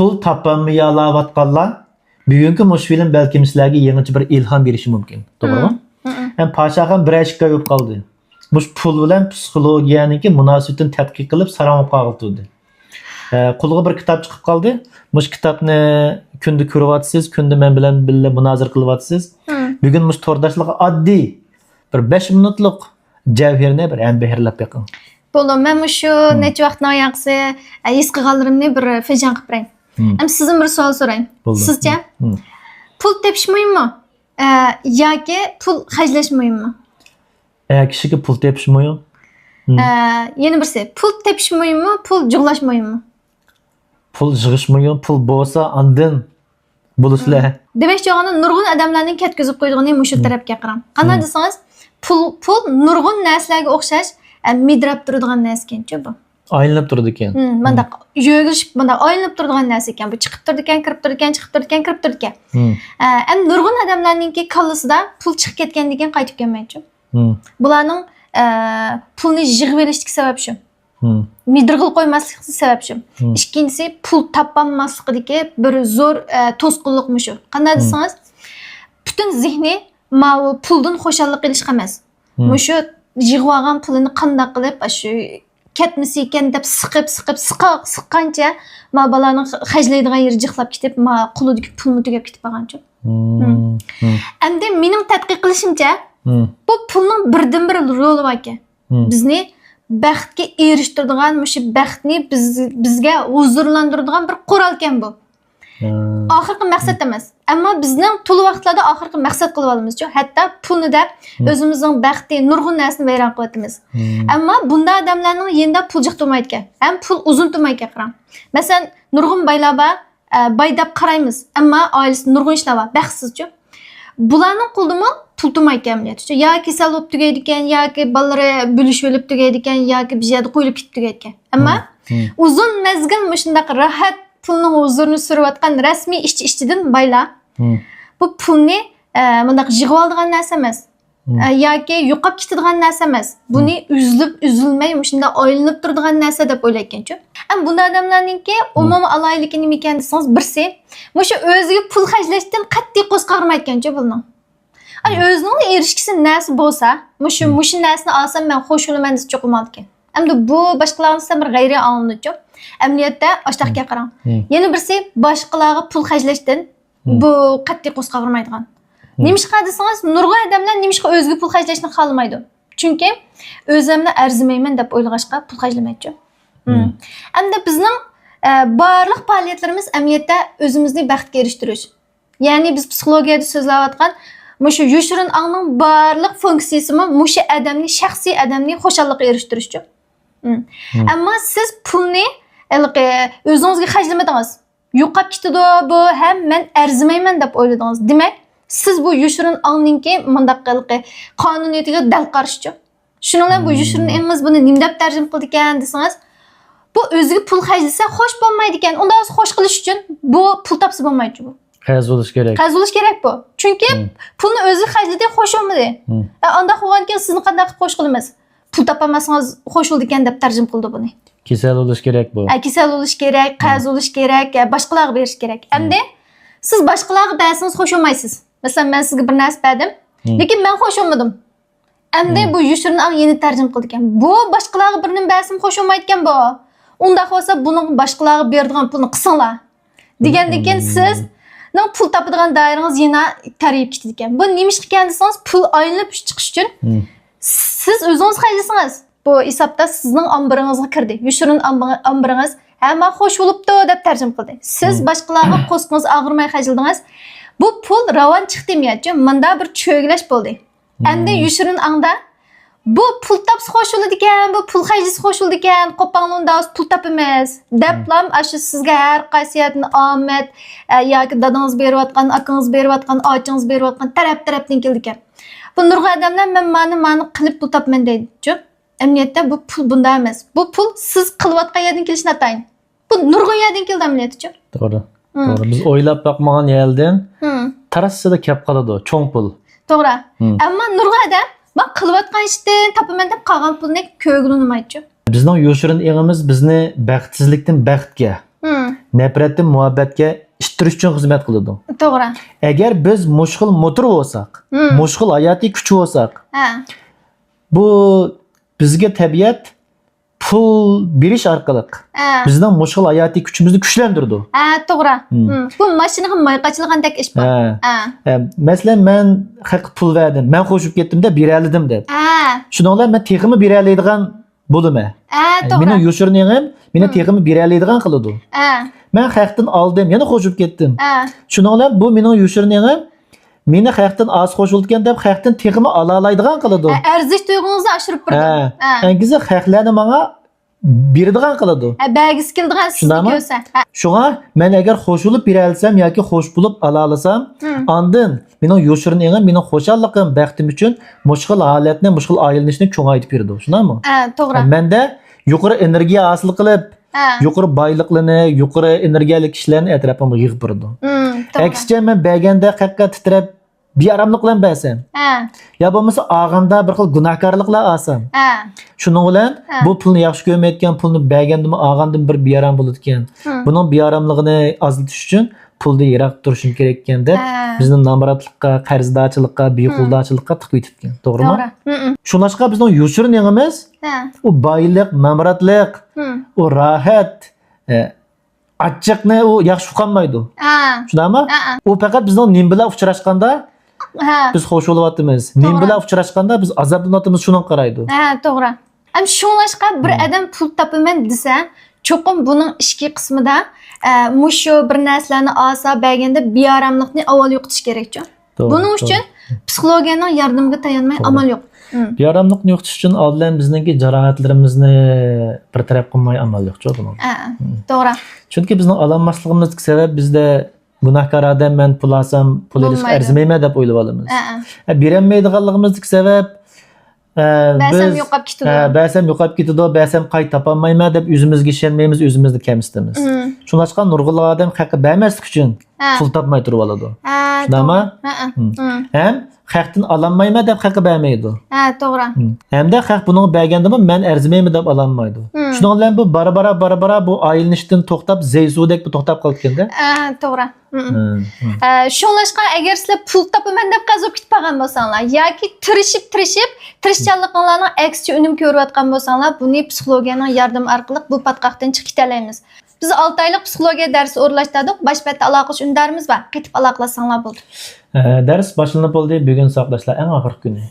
pul topolmayalayotganlar bugungi mush film balkim sizlarga yangicha bir ilhom berishi mumkin. To'g'rimi? Ham Pashaxon bir ashka bo'lib qoldi. Mush pul bilan psixologiyaniki munosabatini tadqiq qilib saramab qoldi. Qo'lga bir kitob chiqib qoldi. Mush kitobni kunda ko'ryapsiz, kunda men bilan birga munozara qilyapsiz. Bugun mush to'rdashlikqa oddiy bir 5 minutlik javherni bir ambahirlab beqing. Bo'ldi, men shu necha vaqtdan yaxshi his qilganlarimni bir fejan qilib berayin. Ham sizdan bir savol so'rayman. Sizcha pul tepish muhimmi? Yoki pul xarjlash muhimmi? Kishiga pul tepish muhim. Yana birisi, pul tepish muhimmi, pul jug'lash muhimmi? Pul yig'ish muhim, pul bo'lsa andin bo'lishlar. Demak, jo'g'ani nurg'un odamlarning ketkizib qo'ydig'ini mushu tarafga qaram. Qanday desangiz, pul nurg'un narsalarga o'xshash midrab turadigan narsa ekan-ku bu. Aylanib turadi ekan. Bunda yo'g'ilishib, bunda aylanib turadigan narsa ekan. Bu chiqib turdi ekan, kirib turdi ekan, chiqib turdi ekan, kirib turdi ekan. Endi nurg'un odamlarningki kallasida pul chiqib ketgan degan qaytib kelmaydi-ku. Bularning pulni yig'ib olishlik sabab shu. Midirg'il qo'ymaslik sabab shu. Ikkinchisi pul topolmaslikdagi bir zo'r to'sqinlikmi shu. Qanday desangiz, butun zehni ma'lum puldan xo'shallik qilish emas. Mushu yig'ib olgan pulini qanday qilib shu ketmisi ekan deb siqqancha ma balaning xajlaydigan yeri jiqlab ketib, ma qo'lidagi pulni tugab ketib qolgancha. Endi mening tadqiq qilishimcha, bu pulning birdan-bir roli bor ekan. Bizni baxtga erishtiradigan, mushu baxtni bizga huzurlantiradigan bir qurol ekan bu. Oxirgi maqsad emas. Ammo bizning to'liq vaqtlarda oxirgi maqsad qilib olamiz-ku. Hatto pulni deb o'zimizning baxtni, nurg'un narsani vayron qilyapmiz. Ammo bunda odamlarning yenda pul jiq turmaydi ekan. Ham pul uzun turmaydi ekan. Masalan, nurg'un baylar bor, bay deb qaraymiz, ammo oilasi nurg'un ishlar bor, baxtsizchu. Bularning qo'lida pul turmaydi ekan bilyapsiz. Yo kasal bo'lib tugaydi ekan, yoki balları bo'lishib o'lib tugaydi ekan, yoki bir yerda qo'yilib ketib tugaydi ekan. Ammo uzun mezgil shunday rahat pulning huzurini surayotgan rasmiy ishchidan baylar bu pulni bundaq yig'ib oladigan narsa emas. Yoki yo'qolib ketadigan narsa emas. Buni uzilmay shunda aylanib turadigan narsa deb o'ylayotgan-ku. Ham bunday odamlarningki umumiy alaylikni nima ekan desangiz, birsi mushu o'ziga pul xarjlashdan qat'iy qo'zqalmayotgan-ku buning. Ay o'zining erishkisi narsa bo'lsa, mushu narsani olsam men xush bo'laman deb cho'qilmadi ekan. Endi bu boshqalarning bir g'ayri ongli-ku. Amaliyotda oshtaxga qarang. Yana birisi boshqalarga pul xarjlashdan bu qat'iy qo'zqalmaydigan. Nimishqa desangiz, nurg'un odamlar nimishqa o'ziga pul xarjlashni xohlamaydi. Chunki o'zimni arzimayman deb o'ylag'ashqa pul xarjlamaydi-ku. Endi bizning barliq faoliyatlarimiz amaliyotda o'zimizni baxtga erishtirish. Ya'ni biz psixologiyada so'zlayotgan mushu yoshirin ongning barliq funksiyasi mushu odamning shaxsiy odamning xushalligiga erishtirish-ku. Ammo siz pulni o'zingizga xarjlamadingiz. Yo'qolib ketadi bu, ham men arzimayman deb o'yladingiz. Demak, siz bu yoshirin ongningki mundaq qonuniyatiga dal qarshi-ku. Shuning bilan bu yoshirin ongingiz buni nima deb tarjima qildi ekan desangiz, bu o'ziga pul xarjlasa xo'sh bo'lmaydi ekan. Unda o'zi xo'sh qilish uchun bu pul topsa bo'lmaydi bu. Qarz bo'lish kerak. Qarz bo'lish kerak bu. Chunki pulni o'zi xarjladi, xo'sh bo'lmadi. Unda qo'yganki sizni qanday qilib xo'sh qilamiz? Pul topolmasangiz xo'sh bo'ldi ekan deb tarjima qildi buni. Kasal bo'lish kerak bu. Kasal bo'lish kerak, qarz bo'lish kerak, boshqalarga berish kerak. Endi siz boshqalarga bersangiz xo'sh olmaysiz. Masalan, men sizga bir narsa berdim, lekin men xo'sh olmadim. Endi bu yoshirin ong yeni tarjima qildi ekan. Bu boshqalarga birini bersam xo'sh olmaydi ekan bu. Unda bo'lsa buning boshqalarga beradigan pulni qisinglar. Degandan siz pul topadigan doirangiz yana tarayib ketadi ekan. Bu nima ish ekan desangiz, pul aylanib chiqish uchun siz o'zingiz xarjlasangiz, bu hisobda sizning ombiringizga kirdi. Yoshirin ombiringiz hamma xo'sh bo'libdi deb tarjima qildi. Siz boshqalarga qo'sqingiz og'irmay xarjladingiz. Bu pul ravon chiqdi demiyatchi, menda bir cho'glash bo'ldi. Endi yoshirin ongda bu pul topsa xo'sh bo'ladi ekan, bu pul xarjlasa xo'sh bo'ladi ekan, qo'polunda pul topamiz deblam shu sizga har qaysiyatni omad yoki dadangiz berayotgan, akangiz berayotgan, ochingiz berayotgan taraf-tarafdan keldi ekan. Bu nurg'un odamlar men mani qilib pul topaman deydi-ku. Amaliyotda bu pul bunda emas. Bu pul siz qilayotgan yerdan kelishini atayin. Bu nurg'un yerdan keldi amaliyotda-ku. To'g'ri. To'g'ri. Biz o'ylab boqmagan yerdan tarassida kelib qoladi, cho'ng pul. To'g'ri. Ammo nurg'un odam men qilayotgan ishdan topaman deb qolgan pulni ko'ngilini olmaydi-ku. Bizning yoshirin egimiz bizni baxtsizlikdan baxtga, Nefretdan muhabbatga ittirish uchun xizmat qiladi. To'g'ri. Agar biz mushkil motor bo'lsak, mushkil hayotiy kuch bo'lsak, bu bizga tabiat pul berish orqali bizning mushkil hayotiy kuchimizni kuchlantirdi. To'g'ri. Bu mashinaga mayqachilgandek ish bor. Masalan, men haq pul verdim, men qo'shib ketdim deb bera oldim deb. Shundan men texmi bera oladigan bo'laman. To'g'ri. Meni yoshirnigim meni texmi bera oladigan qiladi. Men haqdan oldim, yana qo'shib ketdim. Shundan bu mening yoshirnigim meni haqdan az qo'shilgan deb haqdan texmi ola oladigan qiladi. Arzish tuyg'ungizni oshirib turdi. Angiz haqlarni menga beradigan qiladi. Bag'is keldigan sizni ko'rsa. Shunga men agar qo'shilib bera olsam yoki qo'sh bo'lib ola olsam, ondan mening yoshirnigim, mening xo'shalligim, baxtim uchun mushkil holatni, mushkil aylanishni cho'ngaytib berdi. Shundaymi? To'g'ri. Menda yuqori energiya hosil qilib, yuqori boyliqlarni, yuqori energiyali kishilarni atrofimga yig'ib turdi. Aksincha men berganda qaqqa titrab bearamlik bilan bersam, ya bo'lmasa og'anda bir xil gunohkorliklar olsam, shuning bilan bu pulni yaxshi ko'rmayotgan, pulni bergandimi og'andim bir bearam bo'ladi ekan. Buning bearamligini azaltish uchun pulni yiroq turishim kerak ekan deb bizni nomrodlikqa, qarzdorchilikqa, bequldochilikqa tiqib ketgan. To'g'rimi? Shunashqa bizning yoshirnigimiz u boylik, nomrodlik, u rohat, achchiqni u yaxshi uqolmaydi. Shundaymi? U faqat bizning nim bilan uchrashganda biz xush bo'lyapmiz. Nim bilan uchrashganda biz azoblanamiz, shuni qaraydi. To'g'ri. Ham shunlashqa bir odam pul topaman desa, cho'qim buning ichki qismida mushu bir narsalarni olsa, berganda bearamlikni avval yo'qotish kerak-ku. Buning uchun psixologiyaning yordamiga tayanmay amal yo'q. Bearamlikni yo'qotish uchun oldin bizningki jarohatlarimizni bir taraf qilmay amal yo'q-ku buning. To'g'ri. Chunki bizning ololmasligimizga sabab bizda gunohkor odam men pul olsam, pul olishga arzimayman deb o'ylab olamiz. Berolmaydiganligimizga sabab Ba'zan yo'qolib ketadi. Ba'zan yo'qolib ketadi, ba'zan qayta topolmayman deb o'zimizga ishonmaymiz, o'zimizni kamsitamiz. Shuningdek, nurg'un odam haqqi bermaslik uchun pul topmay turib oladi. Shundaymi? Ham haqdan ololmayman deb haqqi bermaydi. To'g'ri. Hamda haq buni bergandimi men arzimayman deb ololmaydi. Shuning bilan bu bara-bara bu aylanishdan to'xtab, zayzudek bu to'xtab qolganda. To'g'ri. Shunlashqa agar sizlar pul topaman deb qazib ketib qolgan bo'lsanglar yoki tirishchanliginglarning aksicha unum ko'rayotgan bo'lsanglar, buni psixologiyaning yordami orqali bu patqoqdan chiqib ketalaymiz. Biz 6 oylik psixologiya darsi o'rlashtirdik. Boshpatda aloqash undarimiz bor. Qaytib aloqalasanglar bo'ldi. Dars boshlanib bo'ldi. Bugun saqlashlar eng oxirgi kuni.